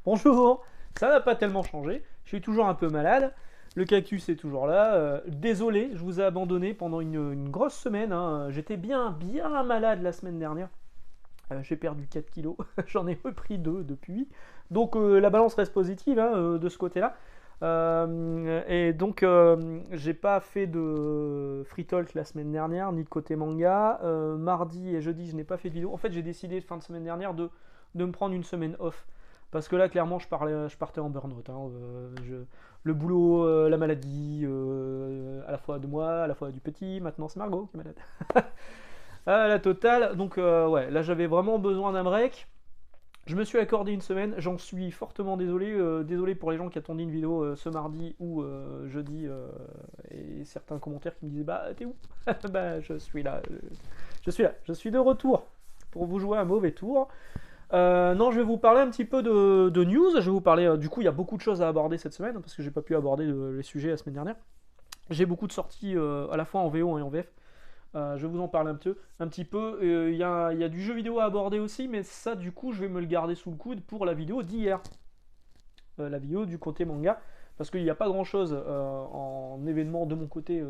Bonjour, ça n'a pas tellement changé, je suis toujours un peu malade, le cactus est toujours là, désolé, je vous ai abandonné pendant une grosse semaine, hein. J'étais bien malade la semaine dernière. J'ai perdu 4 kilos, j'en ai repris 2 depuis, donc la balance reste positive, hein, de ce côté-là. Et donc j'ai pas fait de free talk la semaine dernière, ni de côté manga. Mardi et jeudi, je n'ai pas fait de vidéo. En fait, j'ai décidé fin de semaine dernière de me prendre une semaine off. Parce que là, clairement, je partais en burn-out, hein. Le boulot, la maladie, à la fois de moi, à la fois du petit. Maintenant, c'est Margot qui est malade. La totale. Donc, ouais, là, j'avais vraiment besoin d'un break. Je me suis accordé une semaine, j'en suis fortement désolé. Désolé pour les gens qui attendaient une vidéo ce mardi ou jeudi, et certains commentaires qui me disaient bah t'es où. Bah je suis là, je suis de retour pour vous jouer un mauvais tour. Non, je vais vous parler un petit peu de news. Je vais vous parler, du coup, il y a beaucoup de choses à aborder cette semaine parce que j'ai pas pu aborder les sujets la semaine dernière. J'ai beaucoup de sorties à la fois en VO et en VF. Je vais vous en parler un petit peu. Il y a du jeu vidéo à aborder aussi, mais ça, du coup, je vais me le garder sous le coude pour la vidéo d'hier. La vidéo du côté manga. Parce qu'il n'y a pas grand chose en événement de mon côté,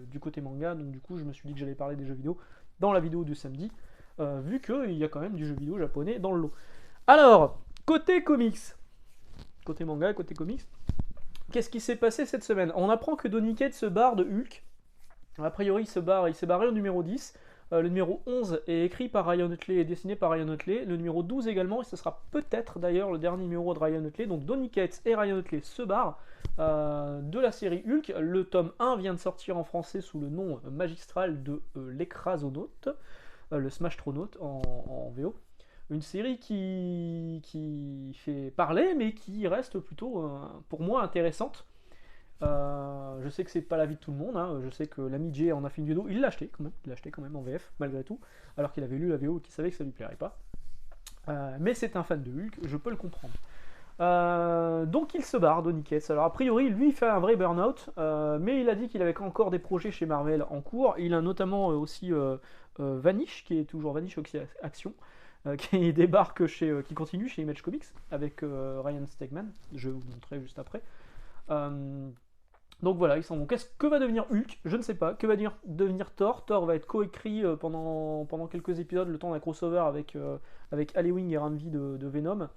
du côté manga. Donc, du coup, je me suis dit que j'allais parler des jeux vidéo dans la vidéo du samedi. Vu qu'il y a quand même du jeu vidéo japonais dans le lot. Alors, côté comics. Côté manga, côté comics. Qu'est-ce qui s'est passé cette semaine? On apprend que Donny Cates se barre de Hulk. A priori, il s'est barré au numéro 10. Le numéro 11 est écrit par Ryan Utley et dessiné par Ryan Utley. Le numéro 12 également, et ce sera peut-être d'ailleurs le dernier numéro de Ryan Utley. Donc Donny Cates et Ryan Utley se barrent de la série Hulk. Le tome 1 vient de sortir en français sous le nom magistral de l'Écrasonaute, le Smashtronaute en VO. Une série qui fait parler, mais qui reste plutôt, pour moi, intéressante. Je sais que c'est pas l'avis de tout le monde, hein. Je sais que l'ami Jay en a fait une vidéo, il l'a acheté quand même en VF, malgré tout, alors qu'il avait lu la VO et qu'il savait que ça lui plairait pas. Mais c'est un fan de Hulk, je peux le comprendre. Donc il se barre, Donny Cates. Alors a priori, lui, il fait un vrai burn-out, mais il a dit qu'il avait encore des projets chez Marvel en cours. Il a notamment aussi Vanish, qui est toujours Vanish Action, qui débarque qui continue chez Image Comics avec Ryan Stegman. Je vais vous montrer juste après. Donc voilà, ils s'en vont. Que va devenir Hulk? Je ne sais pas. Que va devenir Thor? Thor va être coécrit pendant quelques épisodes, le temps d'un crossover avec Ali Wing et Ramvi de Venom.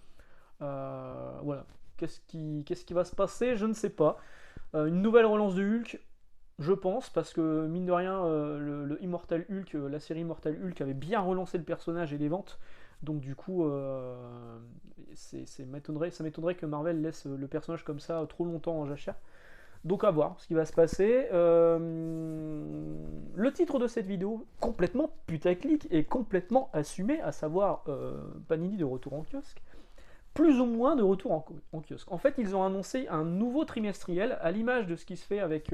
Voilà. Qu'est-ce qui va se passer? Je ne sais pas. Une nouvelle relance de Hulk, je pense, parce que mine de rien, le Immortal Hulk, la série Immortal Hulk avait bien relancé le personnage et les ventes. Donc du coup, ça m'étonnerait que Marvel laisse le personnage comme ça trop longtemps en jachère. Donc à voir ce qui va se passer. Le titre de cette vidéo, complètement putaclic et complètement assumé, à savoir Panini de retour en kiosque. Plus ou moins de retour en kiosque. En fait, ils ont annoncé un nouveau trimestriel, à l'image de ce qui se fait avec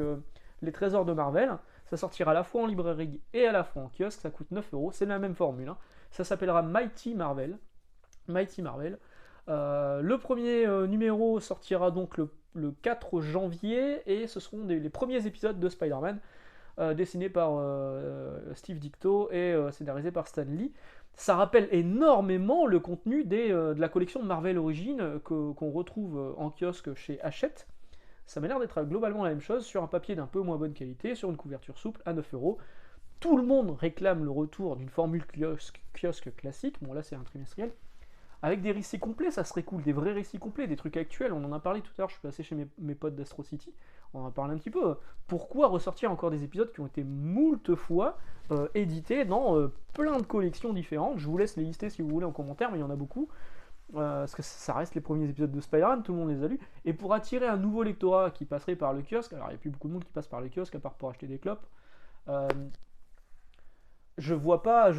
les trésors de Marvel. Ça sortira à la fois en librairie et à la fois en kiosque, ça coûte 9€, c'est la même formule, hein. Ça s'appellera Mighty Marvel. Mighty Marvel. Le premier numéro sortira donc le 4 janvier et ce seront les premiers épisodes de Spider-Man dessinés par Steve Ditko et scénarisés par Stan Lee. Ça rappelle énormément le contenu de la collection de Marvel Origins qu'on retrouve en kiosque chez Hachette. Ça m'a l'air d'être globalement la même chose, sur un papier d'un peu moins bonne qualité, sur une couverture souple à 9€. Tout le monde réclame le retour d'une formule kiosque classique. Bon, là c'est un trimestriel. Avec des récits complets, ça serait cool, des vrais récits complets, des trucs actuels. On en a parlé tout à l'heure, je suis passé chez mes potes d'Astro City, on en a parlé un petit peu. Pourquoi ressortir encore des épisodes qui ont été moult fois édités dans plein de collections différentes? Je vous laisse les lister si vous voulez en commentaire, mais il y en a beaucoup. Parce que ça reste les premiers épisodes de Spider-Man, tout le monde les a lus. Et pour attirer un nouveau lectorat qui passerait par le kiosque, alors il n'y a plus beaucoup de monde qui passe par le kiosque à part pour acheter des clopes. Je vois pas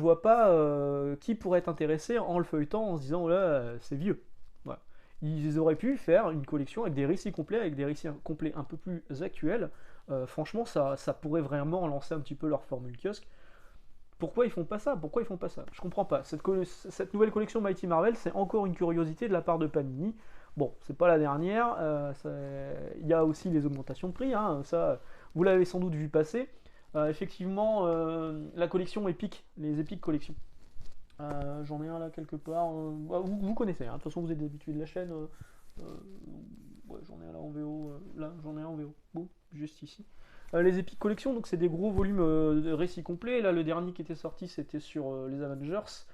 qui pourrait être intéressé en le feuilletant en se disant oh là c'est vieux. Voilà. Ils auraient pu faire une collection avec des récits complets, avec des récits complets un peu plus actuels. Franchement, ça pourrait vraiment lancer un petit peu leur formule kiosque. Pourquoi ils font pas ça? Je comprends pas. Cette nouvelle collection Mighty Marvel, c'est encore une curiosité de la part de Panini. Bon, c'est pas la dernière. Il y a aussi les augmentations de prix, hein, ça, vous l'avez sans doute vu passer. Effectivement, la collection Epic, les Epic Collections. J'en ai un là quelque part. Bah, vous connaissez, hein. De toute façon, vous êtes habitués de la chaîne. Ouais, j'en ai un là en VO. Là, j'en ai un en VO. Bon, juste ici. Les Epic Collection, donc c'est des gros volumes de récits complets. Là, le dernier qui était sorti, c'était sur les Avengers.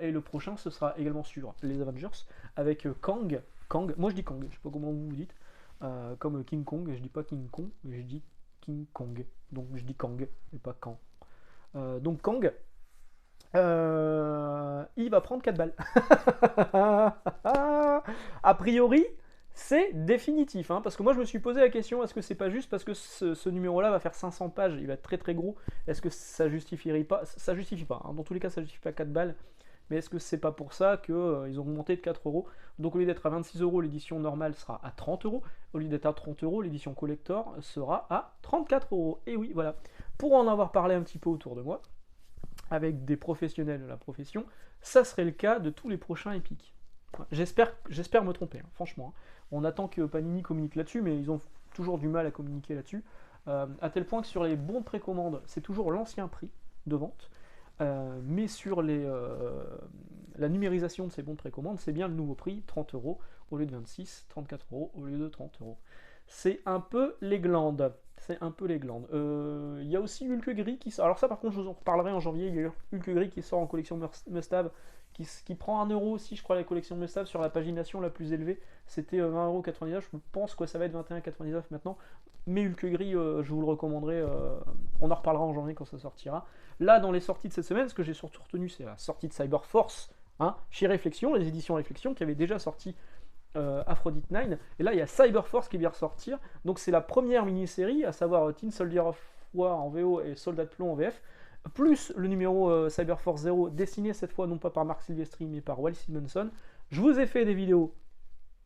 Et le prochain, ce sera également sur les Avengers, avec Kang. Kang, moi je dis Kang, je sais pas comment vous dites. Comme King Kong, je dis pas King Kong, je dis King Kong. Donc je dis Kang, et pas Kang. Donc Kang, il va prendre 4 balles. A priori, c'est définitif, hein, parce que moi je me suis posé la question, est-ce que c'est pas juste parce que ce numéro-là va faire 500 pages, il va être très très gros, est-ce que ça justifierait pas, ça justifie pas, hein. Dans tous les cas ça justifie pas 4 balles, mais est-ce que c'est pas pour ça qu'ils ont augmenté de 4 euros? Donc au lieu d'être à 26 euros, l'édition normale sera à 30 euros, au lieu d'être à 30 euros, l'édition collector sera à 34 euros. Et oui, voilà, pour en avoir parlé un petit peu autour de moi, avec des professionnels de la profession, ça serait le cas de tous les prochains Epic. J'espère me tromper, hein, franchement. On attend que Panini communique là-dessus, mais ils ont toujours du mal à communiquer là-dessus. À tel point que sur les bons de précommande, c'est toujours l'ancien prix de vente. Mais sur la numérisation de ces bons de précommande, c'est bien le nouveau prix, 30 euros au lieu de 26, 34 euros au lieu de 30 euros. C'est un peu les glandes. C'est un peu les glandes. Il y a aussi Hulk Gris qui sort. Alors ça par contre je vous en reparlerai en janvier. Il y a Hulk Gris qui sort en collection Must-Have, qui prend 1 euro aussi, je crois, la collection Must-Have sur la pagination la plus élevée. C'était 20,99 €. Je pense que ça va être 21,99 € maintenant. Mais Hulk Gris, je vous le recommanderai. On en reparlera en janvier quand ça sortira. Là, dans les sorties de cette semaine, ce que j'ai surtout retenu, c'est la sortie de Cyber Force, hein, chez Réflexion, les éditions Réflexion, qui avaient déjà sorti Aphrodite 9. Et là, il y a Cyber Force qui vient ressortir. Donc, c'est la première mini-série, à savoir Teen Soldier of War en VO et Soldat de Plomb en VF. Plus le numéro Cyber Force 0, dessiné cette fois non pas par Marc Silvestri, mais par Walt Simonson. Je vous ai fait des vidéos.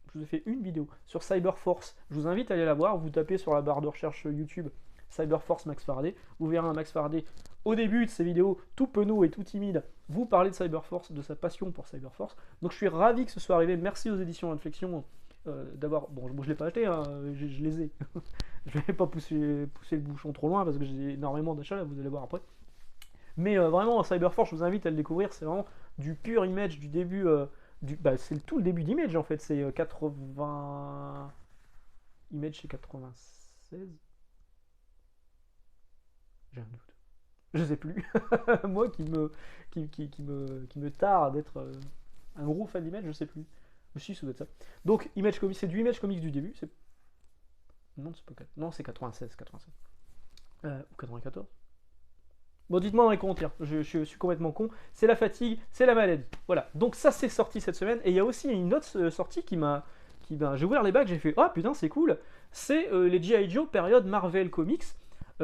Je vous ai fait une vidéo sur Cyber Force. Je vous invite à aller la voir. Vous tapez sur la barre de recherche YouTube Cyber Force Max Faraday. Vous verrez un Max Faraday au début de ses vidéos, tout penaud et tout timide, vous parler de Cyber Force, de sa passion pour Cyber Force. Donc je suis ravi que ce soit arrivé. Merci aux éditions Inflexion d'avoir. Bon, je ne l'ai pas acheté, hein, je les ai. Je vais pas pousser le bouchon trop loin parce que j'ai énormément d'achats, là, vous allez voir après. Mais vraiment, Cyber Force, je vous invite à le découvrir. C'est vraiment du pur Image du début. C'est tout le début d'Image en fait. C'est 80. Image, c'est 96. J'ai un doute. Je sais plus. Moi qui me tare d'être un gros fan d'Image, je sais plus. Mais si, ça doit être ça. Donc, Image Comics, c'est du Image Comics du début. Non, c'est pas 4. Non, c'est 96. Ou 94. Bon, dites-moi dans les commentaires, je suis complètement con. C'est la fatigue, c'est la maladie. Voilà, donc ça c'est sorti cette semaine. Et il y a aussi une autre sortie qui m'a... j'ai ouvert les bacs, j'ai fait « Oh putain, c'est cool !» C'est les G.I. Joe période Marvel Comics,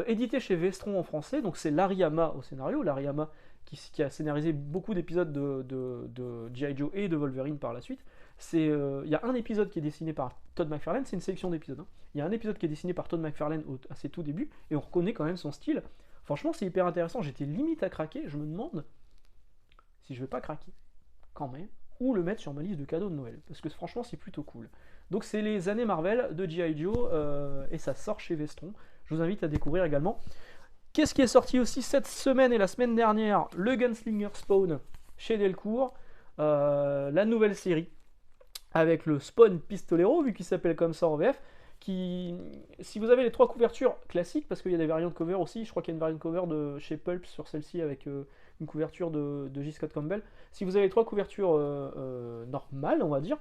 édité chez Vestron en français. Donc c'est Larry Hama au scénario. Larry Hama qui a scénarisé beaucoup d'épisodes de G.I. Joe et de Wolverine par la suite. Il y a un épisode qui est dessiné par Todd McFarlane, c'est une sélection d'épisodes. Hein. Il y a un épisode qui est dessiné par Todd McFarlane à ses tout débuts, et on reconnaît quand même son style. Franchement, c'est hyper intéressant. J'étais limite à craquer. Je me demande si je vais pas craquer quand même, ou le mettre sur ma liste de cadeaux de Noël. Parce que franchement, c'est plutôt cool. Donc, c'est les années Marvel de G.I. Joe, et ça sort chez Vestron. Je vous invite à découvrir également. Qu'est-ce qui est sorti aussi cette semaine et la semaine dernière? Le Gunslinger Spawn chez Delcourt. La nouvelle série avec le Spawn Pistolero, vu qu'il s'appelle comme ça en VF. Si vous avez les 3 couvertures classiques, parce qu'il y a des variantes cover aussi, je crois qu'il y a une variante cover de chez Pulp sur celle-ci avec une couverture de J. Scott Campbell. Si vous avez les 3 couvertures normales, on va dire,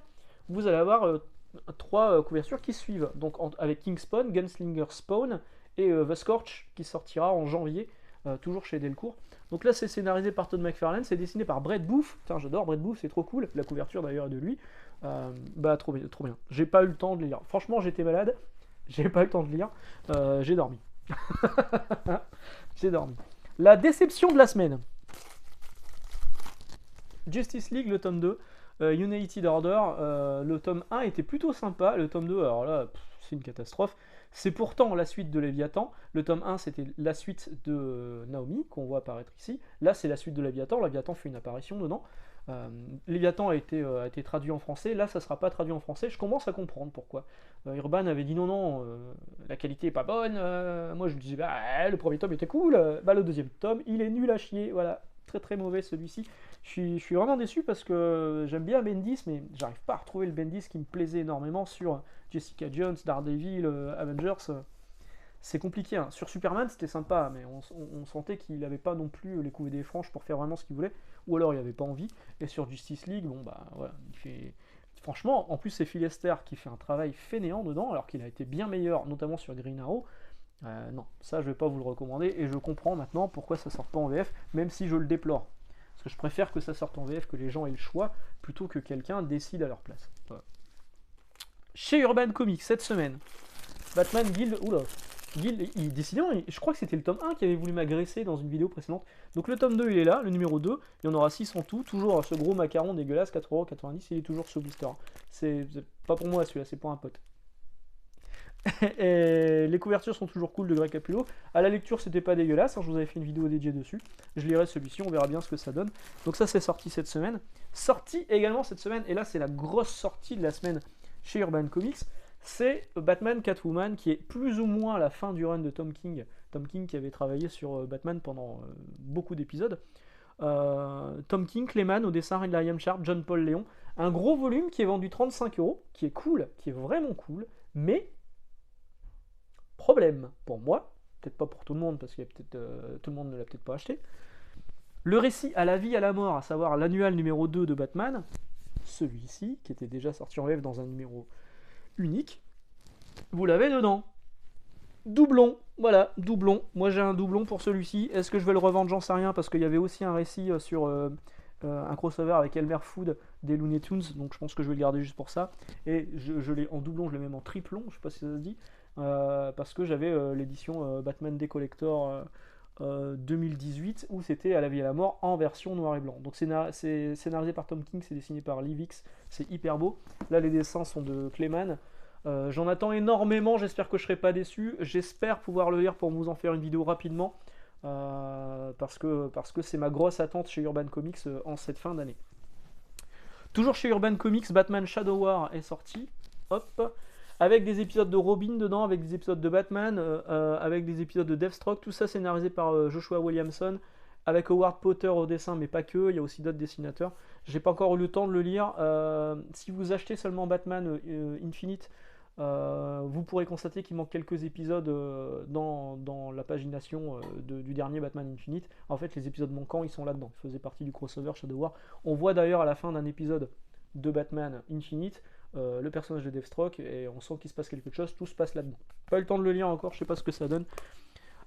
vous allez avoir 3 couvertures qui suivent. Donc avec King Spawn, Gunslinger Spawn et The Scorch qui sortira en janvier, toujours chez Delcourt. Donc là c'est scénarisé par Todd McFarlane, c'est dessiné par Brett Booth. Putain, j'adore Brett Booth, c'est trop cool. La couverture d'ailleurs est de lui. Trop bien. J'ai pas eu le temps de lire. Franchement, j'étais malade. J'ai pas eu le temps de lire. J'ai dormi. J'ai dormi. La déception de la semaine. Justice League, le tome 2. United Order. Le tome 1 était plutôt sympa. Le tome 2, alors là, c'est une catastrophe. C'est pourtant la suite de Léviathan. Le tome 1, c'était la suite de Naomi, qu'on voit apparaître ici. Là, c'est la suite de Léviathan. Léviathan fait une apparition dedans. Léviathan a été traduit en français, là ça sera pas traduit en français, je commence à comprendre pourquoi. Urban avait dit non, la qualité est pas bonne, moi je me disais le premier tome était cool, le deuxième tome il est nul à chier, voilà. très très mauvais celui-ci. Je suis vraiment déçu parce que j'aime bien Bendis, mais j'arrive pas à retrouver le Bendis qui me plaisait énormément sur Jessica Jones, Daredevil, Avengers. C'est compliqué, hein. Sur Superman c'était sympa, mais on sentait qu'il n'avait pas non plus les couvées des franges pour faire vraiment ce qu'il voulait, ou alors il n'avait pas envie. Et sur Justice League, bon bah voilà, il fait... Franchement, en plus c'est Phil Lester qui fait un travail fainéant dedans, alors qu'il a été bien meilleur, notamment sur Green Arrow. Non, ça je vais pas vous le recommander, et je comprends maintenant pourquoi ça sort pas en VF, même si je le déplore. Parce que je préfère que ça sorte en VF, que les gens aient le choix, plutôt que quelqu'un décide à leur place. Voilà. Chez Urban Comics, cette semaine, Batman Guild... Oula, décidément, je crois que c'était le tome 1 qui avait voulu m'agresser dans une vidéo précédente. Donc le tome 2 il est là, le numéro 2, il y en aura 6 en tout, toujours ce gros macaron dégueulasse, 4,90€, il est toujours ce blister. C'est pas pour moi celui-là, c'est pour un pote. Et les couvertures sont toujours cool de Greg Capullo. À la lecture c'était pas dégueulasse, hein, je vous avais fait une vidéo dédiée dessus. Je lirai celui-ci, on verra bien ce que ça donne. Donc ça c'est sorti cette semaine. Sorti également cette semaine, et là c'est la grosse sortie de la semaine chez Urban Comics. C'est Batman Catwoman, qui est plus ou moins à la fin du run de Tom King. Tom King qui avait travaillé sur Batman pendant beaucoup d'épisodes. Tom King, Clayman au dessin, Liam Sharp, John Paul Léon. Un gros volume qui est vendu 35€, qui est cool, qui est vraiment cool, mais problème pour moi, peut-être pas pour tout le monde, parce que tout le monde ne l'a peut-être pas acheté. Le récit à la vie, à la mort, à savoir l'annual numéro 2 de Batman, celui-ci, qui était déjà sorti en VF dans un numéro unique, vous l'avez dedans. Doublon, voilà, doublon. Moi j'ai un doublon pour celui-ci. Est-ce que je vais le revendre? J'en sais rien, parce qu'il y avait aussi un récit sur un crossover avec Elmer Fudd des Looney Tunes, donc je pense que je vais le garder juste pour ça. Et je l'ai en doublon, je l'ai même en triplon, je sais pas si ça se dit, parce que j'avais l'édition Batman Day Collector 2018 où c'était à la vie et à la mort en version noir et blanc. Donc c'est scénarisé par Tom King, c'est dessiné par Lee Vix, c'est hyper beau. Là les dessins sont de Clayman. J'en attends énormément, j'espère que je serai pas déçu. J'espère pouvoir le lire pour vous en faire une vidéo rapidement, parce que c'est ma grosse attente chez Urban Comics en cette fin d'année. Toujours chez Urban Comics, Batman Shadow War est sorti. Hop, avec des épisodes de Robin dedans, avec des épisodes de Batman, avec des épisodes de Deathstroke, tout ça scénarisé par Joshua Williamson, avec Howard Potter au dessin, mais pas que, il y a aussi d'autres dessinateurs. J'ai pas encore eu le temps de le lire. Si vous achetez seulement Batman Infinite, vous pourrez constater qu'il manque quelques épisodes dans la pagination du dernier Batman Infinite. En fait, les épisodes manquants, ils sont là-dedans. Ils faisaient partie du crossover Shadow War. On voit d'ailleurs à la fin d'un épisode de Batman Infinite le personnage de Deathstroke, et on sent qu'il se passe quelque chose, tout se passe là-dedans. Pas eu le temps de le lire encore, je sais pas ce que ça donne.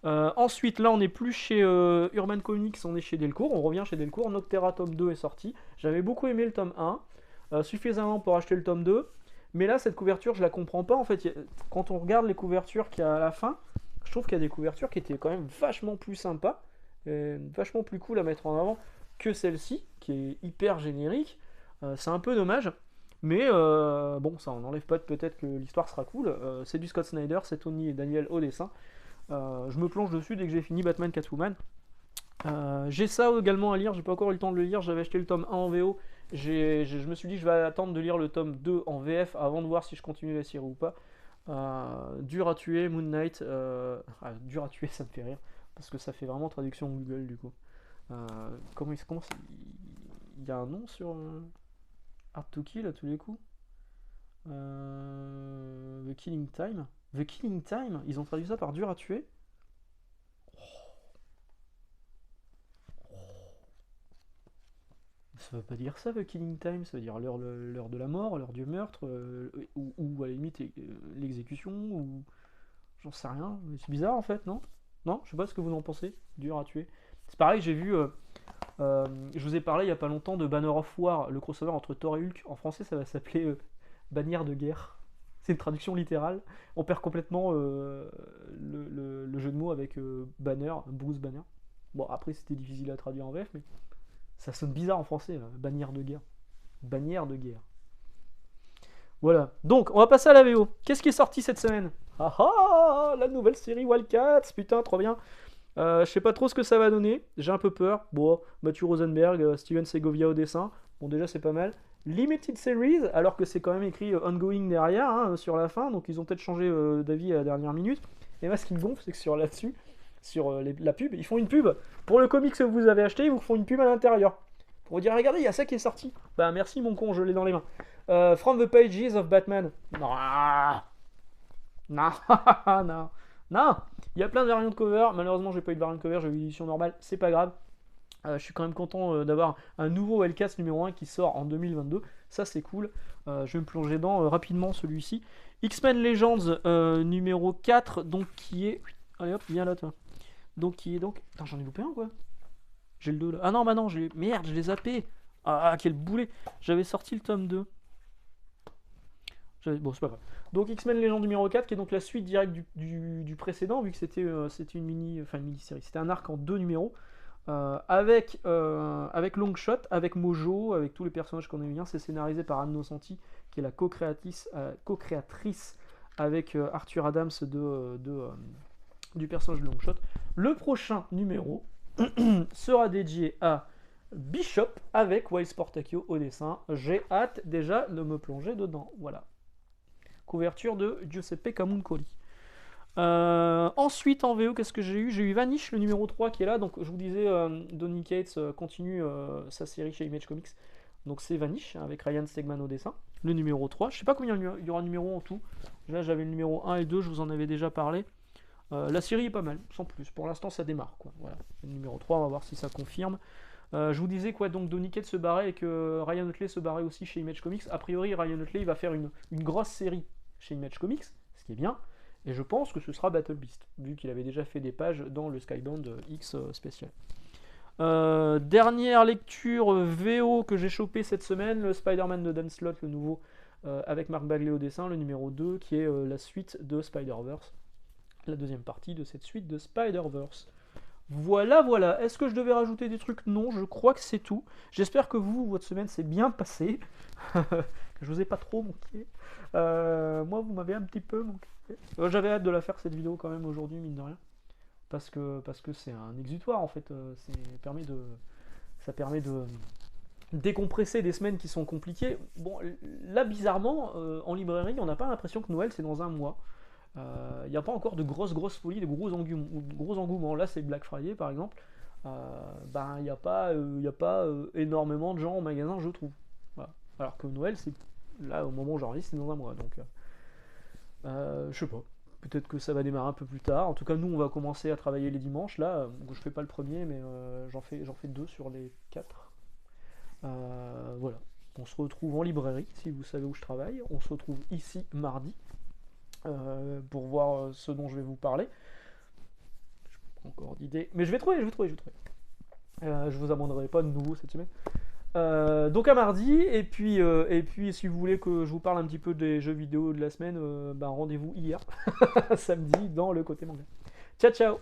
Ensuite, là on n'est plus chez Urban Comics, on est chez Delcourt, on revient chez Delcourt. Noctera tome 2 est sorti, j'avais beaucoup aimé le tome 1, suffisamment pour acheter le tome 2, mais là cette couverture je la comprends pas en fait. Quand on regarde les couvertures qu'il y a à la fin, je trouve qu'il y a des couvertures qui étaient quand même vachement plus sympas, vachement plus cool à mettre en avant que celle-ci, qui est hyper générique. C'est un peu dommage. Mais bon, ça on enlève pas peut-être que l'histoire sera cool. C'est du Scott Snyder, c'est Tony et Daniel au dessin. Je me plonge dessus dès que j'ai fini Batman Catwoman. J'ai ça également à lire, j'ai pas encore eu le temps de le lire. J'avais acheté le tome 1 en VO. Je me suis dit je vais attendre de lire le tome 2 en VF avant de voir si je continue la série ou pas. Dur à tuer, Moon Knight. Dur à tuer, ça me fait rire, parce que ça fait vraiment traduction Google du coup. Comment il y a un nom sur Hard to Kill à tous les coups. The Killing Time. The Killing Time, ils ont traduit ça par dur à tuer. Ça veut pas dire ça, The Killing Time, ça veut dire l'heure de la mort, l'heure du meurtre, ou à la limite l'exécution, ou j'en sais rien. C'est bizarre en fait, non? Non, je sais pas ce que vous en pensez. Dur à tuer. C'est pareil, j'ai vu. Je vous ai parlé il y a pas longtemps de Banner of War, le crossover entre Thor et Hulk. En français, ça va s'appeler Bannière de guerre. C'est une traduction littérale. On perd complètement le jeu de mots avec Banner, Bruce Banner. Bon, après, c'était difficile à traduire en VF, mais ça sonne bizarre en français, Bannière de guerre. Bannière de guerre. Voilà. Donc, on va passer à la VO. Qu'est-ce qui est sorti cette semaine? Ah ah, la nouvelle série Wildcats. Putain, trop bien. Je sais pas trop ce que ça va donner. J'ai un peu peur. Bon, Matthew Rosenberg, Steven Segovia au dessin. Bon, déjà, c'est pas mal. Limited Series, alors que c'est quand même écrit ongoing derrière, sur la fin, donc ils ont peut-être changé d'avis à la dernière minute. Et moi, ce qui me gonfle, c'est que sur là-dessus, sur la pub. Ils font une pub pour le comics que vous avez acheté, ils vous font une pub à l'intérieur. Pour vous dire, regardez, il y a ça qui est sorti. Bah merci mon con, je l'ai dans les mains. From the pages of Batman. Non, non, non, non. Il y a plein de variantes de cover. Malheureusement, j'ai pas eu de variante de cover, j'ai eu l'édition normale. C'est pas grave. Je suis quand même content d'avoir un nouveau Hellcat numéro 1 qui sort en 2022. Ça, c'est cool. Je vais me plonger dans rapidement celui-ci. X-Men Legends numéro 4, donc qui est... Allez hop, viens là, toi. Donc qui est donc... Attends, j'en ai loupé un, quoi. J'ai le 2 là. Ah non, bah non, merde, je l'ai zappé. Ah, quel boulet. J'avais sorti le tome 2. Bon, c'est pas grave. Donc X-Men Legends numéro 4, qui est donc la suite directe du précédent, vu que c'était une mini-série. C'était un arc en 2 numéros. Avec Longshot, avec Mojo, avec tous les personnages qu'on a eu bien. C'est scénarisé par Anne Nocenti, qui est la co-créatrice avec Arthur Adams du personnage de Longshot. Le prochain numéro sera dédié à Bishop avec Wise Portacchio au dessin. J'ai hâte déjà de me plonger dedans. Voilà. Couverture de Giuseppe Camuncoli. Ensuite en VO, qu'est-ce que j'ai eu? J'ai eu Vanish, le numéro 3 qui est là. Donc je vous disais, Donny Cates continue sa série chez Image Comics. Donc c'est Vanish avec Ryan Stegman au dessin. Le numéro 3. Je sais pas combien il y aura de numéros en tout. Là j'avais le numéro 1 et 2, je vous en avais déjà parlé. La série est pas mal, sans plus. Pour l'instant ça démarre, quoi. Voilà. Le numéro 3, on va voir si ça confirme. Je vous disais quoi, donc Donny Cates se barrait et que Ryan Utley se barrait aussi chez Image Comics. A priori Ryan Utley va faire une grosse série chez Image Comics, ce qui est bien. Et je pense que ce sera Battle Beast, vu qu'il avait déjà fait des pages dans le Skybound X spécial. Dernière lecture VO que j'ai chopé cette semaine, le Spider-Man de Dan Slott, le nouveau, avec Mark Bagley au dessin, le numéro 2, qui est la suite de Spider-Verse. La deuxième partie de cette suite de Spider-Verse. Voilà, voilà. Est-ce que je devais rajouter des trucs? Non, je crois que c'est tout. J'espère que votre semaine s'est bien passée. Que je vous ai pas trop manqué. Moi, vous m'avez un petit peu manqué. J'avais hâte de la faire cette vidéo quand même aujourd'hui, mine de rien. Parce que c'est un exutoire en fait. Ça permet de décompresser des semaines qui sont compliquées. Bon, là, bizarrement, en librairie, on n'a pas l'impression que Noël c'est dans un mois. Il n'y a pas encore de grosses folies, de gros engouements. Là, c'est Black Friday par exemple. Il n'y a pas, énormément de gens au magasin, je trouve. Voilà. Alors que Noël, c'est là au moment où j'enregistre, c'est dans un mois. Donc, je sais pas. Peut-être que ça va démarrer un peu plus tard. En tout cas, nous, on va commencer à travailler les dimanches. Là, je fais pas le premier, mais j'en fais 2 sur les 4. Voilà. On se retrouve en librairie, si vous savez où je travaille. On se retrouve ici mardi. Pour voir ce dont je vais vous parler. Je n'ai pas encore d'idée, mais je vais trouver. Je vous abandonnerai pas de nouveau cette semaine. Donc à mardi, et puis si vous voulez que je vous parle un petit peu des jeux vidéo de la semaine, rendez-vous hier, samedi, dans le côté manga. Ciao ciao.